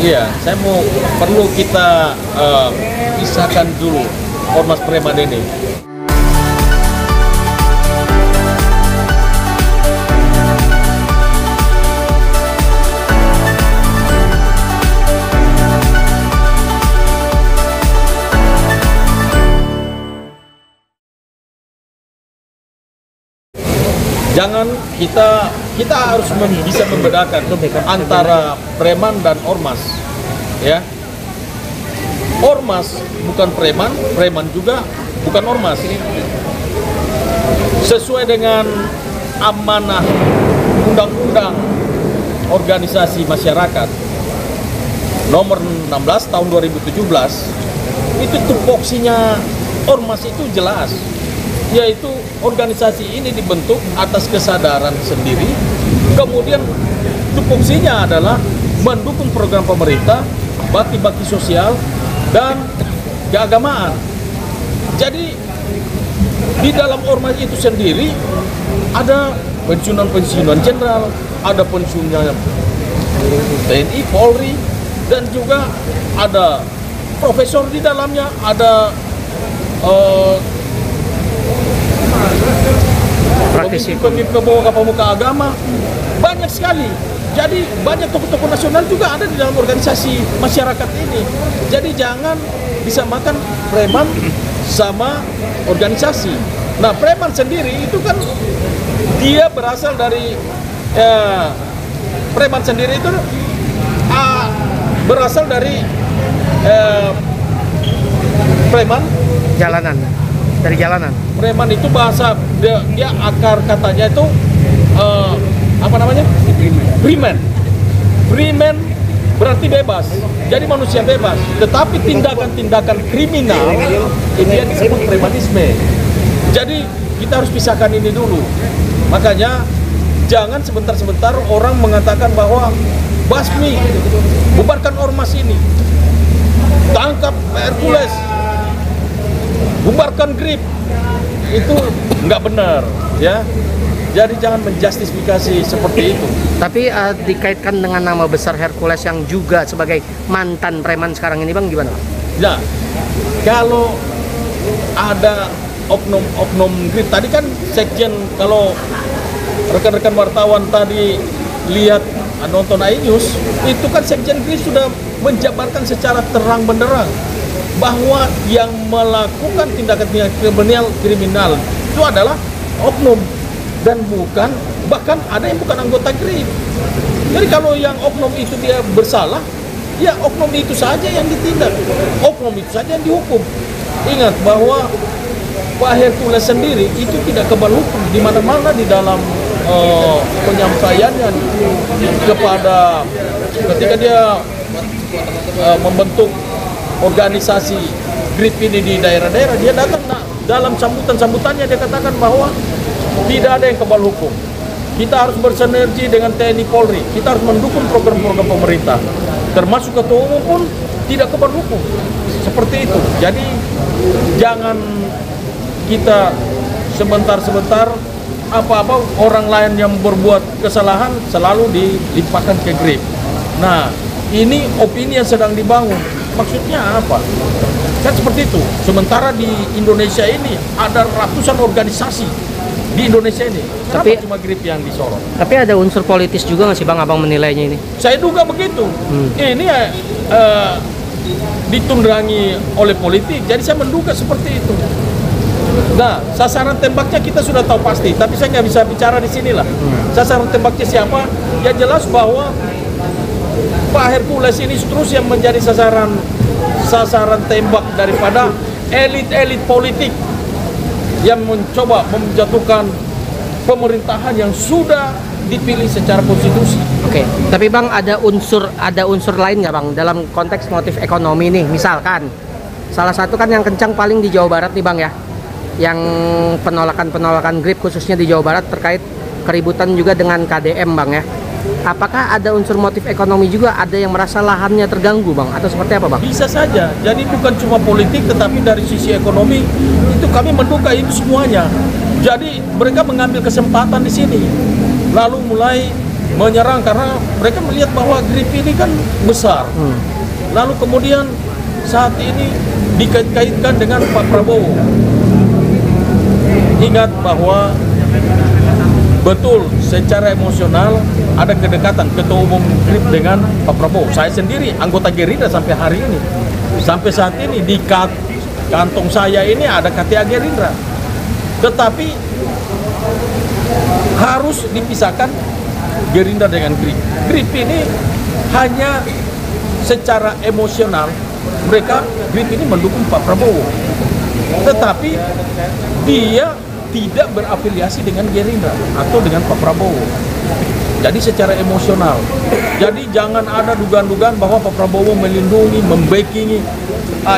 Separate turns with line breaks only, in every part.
Iya, saya mau perlu kita pisahkan dulu ormas preman ini. Jangan kita harus bisa membedakan antara preman dan ormas, ya. Ormas bukan preman, preman juga bukan ormas. Sesuai dengan amanah Undang-Undang Organisasi Masyarakat nomor 16 tahun 2017, itu tupoksinya ormas itu jelas, yaitu organisasi ini dibentuk atas kesadaran sendiri, kemudian tupoksinya adalah mendukung program pemerintah, bakti-bakti sosial, dan keagamaan. Jadi di dalam ormas itu sendiri ada pensiunan jenderal, ada pensiunan TNI, Polri, dan juga ada profesor di dalamnya, ada pemimpin pemuka agama, banyak sekali. Jadi banyak tokoh-tokoh nasional juga ada di dalam organisasi masyarakat ini. Jadi jangan disamakan preman sama organisasi. Nah, preman sendiri itu kan dia berasal dari preman sendiri itu berasal dari preman
jalanan. Dari jalanan.
Preman itu bahasa dia akar katanya itu apa namanya? Freeman. Freeman berarti bebas. Jadi manusia bebas. Tetapi tindakan-tindakan kriminal ini yang disebut premanisme. Jadi kita harus pisahkan ini dulu. Makanya jangan sebentar-sebentar orang mengatakan bahwa basmi, bubarkan ormas ini, tangkap Hercules, bubarkan GRIP, itu nggak benar, ya. Jadi jangan menjustifikasi seperti itu.
Tapi dikaitkan dengan nama besar Hercules yang juga sebagai mantan preman sekarang ini, Bang, gimana?
Ya, kalau ada oknum GRIP tadi kan sekjen, kalau rekan-rekan wartawan tadi lihat nonton iNews, itu kan sekjen GRIP sudah menjabarkan secara terang benderang bahwa yang melakukan tindakan kriminal itu adalah oknum dan bukan, bahkan ada yang bukan anggota GRIP. Jadi kalau yang oknum itu dia bersalah, ya oknum itu saja yang ditindak, oknum itu saja yang dihukum. Ingat bahwa Pak Hercules sendiri itu tidak kebal hukum di mana-mana di dalam penyampaiannya kepada ketika dia membentuk organisasi GRIP ini di daerah-daerah, dia datang dalam sambutannya dia katakan bahwa tidak ada yang kebal hukum. Kita harus bersinergi dengan TNI Polri, kita harus mendukung program-program pemerintah, termasuk ketua umum pun tidak kebal hukum. Seperti itu. Jadi jangan kita sebentar-sebentar apa-apa orang lain yang berbuat kesalahan selalu dilimpahkan ke GRIP. Nah, ini opini yang sedang dibangun. Maksudnya apa? Kan seperti itu. Sementara di Indonesia ini ada ratusan organisasi di Indonesia ini. Tapi cuma GRIP yang disorot.
Tapi ada unsur politis juga nggak sih, Bang, abang menilainya ini?
Saya duga begitu. Ini ditunggangi oleh politik. Jadi saya menduga seperti itu. Nah, sasaran tembaknya kita sudah tahu pasti. Tapi saya nggak bisa bicara di sinilah. Sasaran tembaknya siapa? Ya jelas bahwa Pak Hercules ini terus yang menjadi sasaran tembak daripada elit-elit politik yang mencoba menjatuhkan pemerintahan yang sudah dipilih secara konstitusi.
Oke, tapi Bang, ada unsur lain nggak, Bang, dalam konteks motif ekonomi nih? Misalkan salah satu kan yang kencang paling di Jawa Barat nih, Bang, ya, yang penolakan GRIP khususnya di Jawa Barat terkait keributan juga dengan KDM, Bang, ya. Apakah ada unsur motif ekonomi juga? Ada yang merasa lahannya terganggu, Bang, atau seperti apa, Bang?
Bisa saja. Jadi bukan cuma politik, tetapi dari sisi ekonomi itu kami menduga itu semuanya. Jadi mereka mengambil kesempatan di sini, lalu mulai menyerang karena mereka melihat bahwa GRIP ini kan besar. Lalu kemudian saat ini dikait-kaitkan dengan Pak Prabowo. Ingat bahwa betul secara emosional ada kedekatan Ketua Umum GRIP dengan Pak Prabowo. Saya sendiri anggota Gerindra sampai hari ini. Sampai saat ini di kantong saya ini ada KTA Gerindra. Tetapi harus dipisahkan Gerindra dengan GRIP. GRIP ini hanya secara emosional mereka GRIP ini mendukung Pak Prabowo. Tetapi dia tidak berafiliasi dengan Gerindra atau dengan Pak Prabowo. Jadi secara emosional. Jadi jangan ada dugaan-dugaan bahwa Pak Prabowo melindungi, membackingi.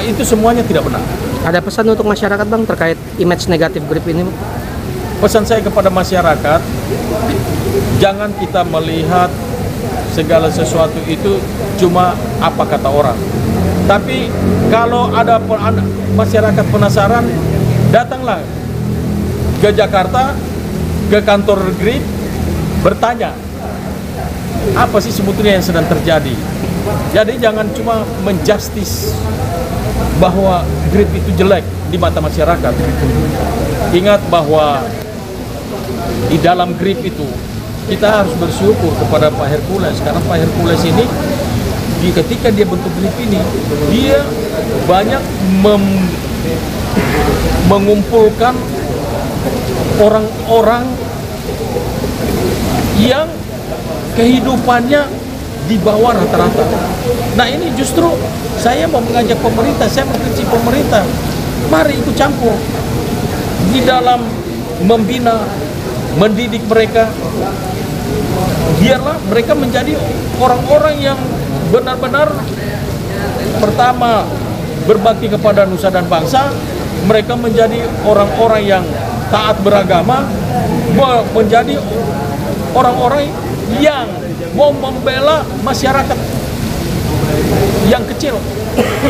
Itu semuanya tidak benar.
Ada pesan untuk masyarakat Bang terkait image negatif GRIP ini?
Pesan saya kepada masyarakat, jangan kita melihat segala sesuatu itu cuma apa kata orang. Tapi kalau ada masyarakat penasaran, datanglah ke Jakarta, ke kantor GRIP, bertanya apa sih sebetulnya yang sedang terjadi. Jadi jangan cuma menjustis bahwa GRIP itu jelek di mata masyarakat. Ingat bahwa di dalam GRIP itu kita harus bersyukur kepada Pak Hercules, karena Pak Hercules ini ketika dia bentuk GRIP ini, dia banyak mengumpulkan orang-orang yang kehidupannya di bawah rata-rata. Nah ini justru saya mau mengajak pemerintah, saya mengkritik pemerintah, mari ikut campur di dalam membina, mendidik mereka, biarlah mereka menjadi orang-orang yang benar-benar pertama berbakti kepada nusa dan bangsa. Mereka menjadi orang-orang yang taat beragama, menjadi orang-orang yang mau membela masyarakat yang kecil.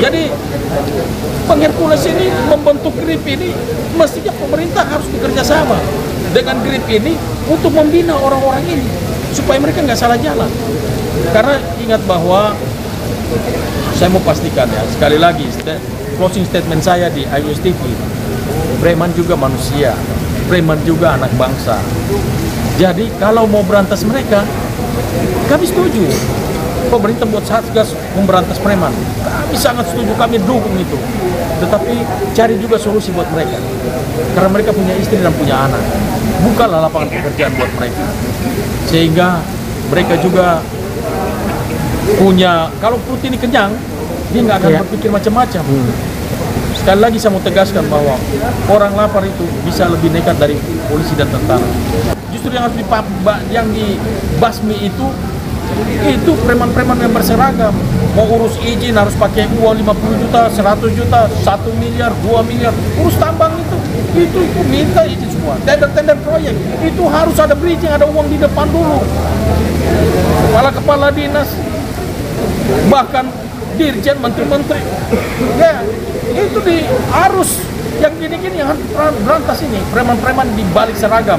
Jadi Hercules ini membentuk GRIP ini, mestinya pemerintah harus bekerja sama dengan GRIP ini untuk membina orang-orang ini supaya mereka nggak salah jalan. Karena ingat bahwa saya mau pastikan ya, sekali lagi closing statement saya di iNews TV, preman juga manusia, preman juga anak bangsa. Jadi kalau mau berantas mereka, kami setuju pemerintah buat satgas memberantas preman. Kami sangat setuju, kami dukung itu. Tetapi cari juga solusi buat mereka, karena mereka punya istri dan punya anak. Bukalah lapangan pekerjaan buat mereka, sehingga mereka juga punya, kalau perut ini kenyang, dia nggak akan berpikir macam-macam. Sekali lagi saya mau tegaskan bahwa orang lapar itu bisa lebih nekat dari polisi dan tentara. Justru yang harus dibasmi itu preman-preman yang berseragam. Mau urus izin harus pakai uang 50 juta, 100 juta, 1 miliar, 2 miliar. Urus tambang itu minta izin semua. Tender-tender proyek itu harus ada bridging, ada uang di depan dulu. Kepala dinas, bahkan dirjen, menteri-menteri, ya itu harus yang gini-gini yang harus berantas ini, preman-preman di balik seragam.